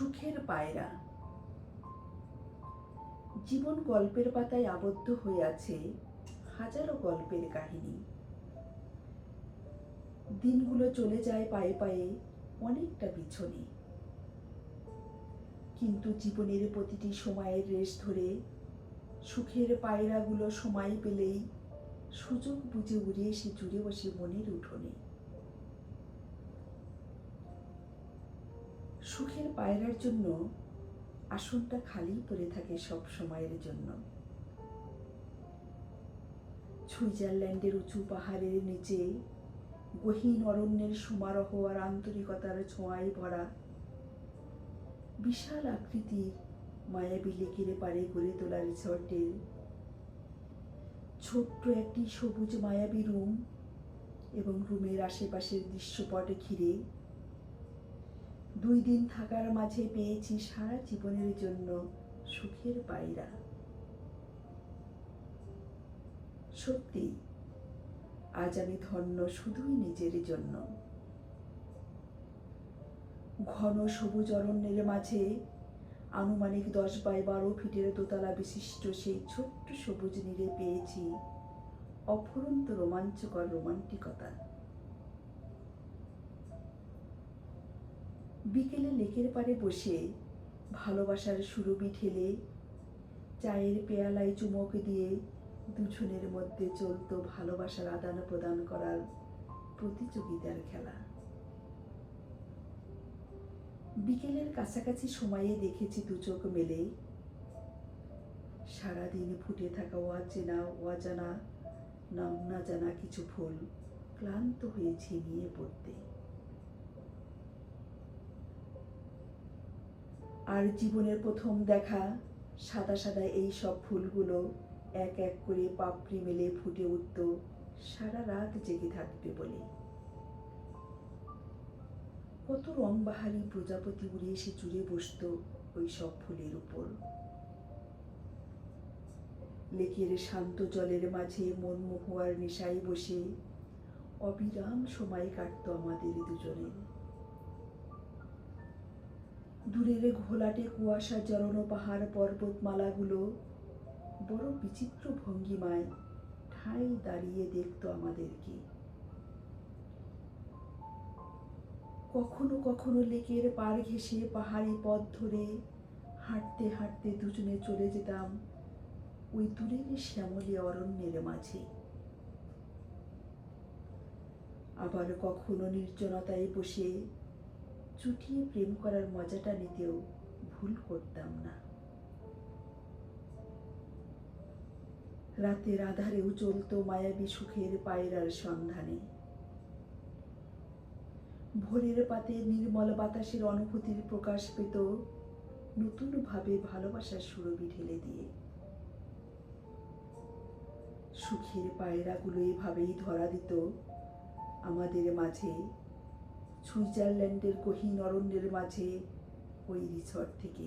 সুখের পায়রা। জীবন গল্পের পাতায় আবদ্ধ হয়ে আছে হাজারো গল্পের কাহিনী। দিনগুলো চলে যায় পায়ে পায়ে অনেকটা পিছনে, কিন্তু জীবনের প্রতিটি সময়ের রেশ ধরে সুখের পায়রাগুলো সময় পেলেই সুযোগ বুঝে উড়ে এসে জুড়ে বসে মনের উঠোনে। সুখের পায়রার জন্য আসনটা খালি পড়ে থাকে সব সময়ের জন্য। সুইজারল্যান্ডের উঁচু পাহাড়ের নিচে গহীন অরণ্যের সমারোহ আর আন্তরিকতার ছোঁয়ায় ভরা বিশাল আকৃতির মায়াবী লেকের পাড়ে গড়ে তোলা রিসর্টের ছোট্ট একটি সবুজ মায়াবী রুম এবং রুমের আশেপাশের দৃশ্যপটে ঘিরে 2 দিন থাকার মাঝে পেয়েছি সারা জীবনের জন্য সুখের পায়রা। সত্যি আজ আমি ধন্য শুধুই নিজের জন্য। ঘন সবুজ অরণ্যের মাঝে আনুমানিক 10 বাই 12 ফিটের দোতলা বিশিষ্ট সেই ছোট্ট সবুজ নীড়ে পেয়েছি অফুরন্ত রোমাঞ্চকর রোমান্টিকতা। বিকেলে লেকের পাড়ে বসে ভালোবাসার সুরভি ঠেলে চায়ের পেয়ালায় চুমুক দিয়ে দুজনের মধ্যে চলত ভালোবাসার আদান প্রদান করার প্রতিযোগিতার খেলা। বিকেলের কাছাকাছি সময়ে দেখেছি দু চোখ মেলে সারাদিন ফুটে থাকা অচেনা অজানা নাম না জানা কিছু ফুল ক্লান্ত হয়ে ঝিমিয়ে পড়তে। আর জীবনের প্রথম দেখা সাদা সাদা এই সব ফুলগুলো এক এক করে পাপড়ি মেলে ফুটে উঠত সারা রাত জেগে থাকবে বলে। কত রংবাহারি প্রজাপতি উড়ে এসে জুড়ে বসত ওই সব ফুলের উপর। লেকের শান্ত জলের মাঝে মনমোহয়ার নেশায় বসে অবিরাম সময় কাটত আমাদের দুজনের। দূরের ঘোলাটে কুয়াশা জড়ানো পাহাড় পর্বতমালাগুলো বড় বিচিত্র ভঙ্গিমায় ঠায় দাঁড়িয়ে দেখত আমাদেরকে। কখনো কখনো লেকের পাড় ঘেঁষে পাহাড়ি পথ ধরে হাঁটতে হাঁটতে দুজনে চলে যেতাম ওই দূরের শ্যামলী অরণ্যের মাঝে। আবার কখনো নির্জনতায় বসে চুটিয়ে প্রেম করার মজাটা নিতেও ভুল করতাম না। রাতের আধারেও চলত মায়াবী সুখের পায়রার সন্ধানে। ভোরের পাতে নির্মল বাতাসের অনুভূতির প্রকাশ পেত নতুন ভাবে ভালোবাসার সুরভি ঢেলে দিয়ে। সুখের পায়রাগুলো এভাবেই ধরা দিত আমাদের মাঝে সুইজারল্যান্ডের গহীন অরণ্যের মাঝে ওই রিসর্ট থেকে।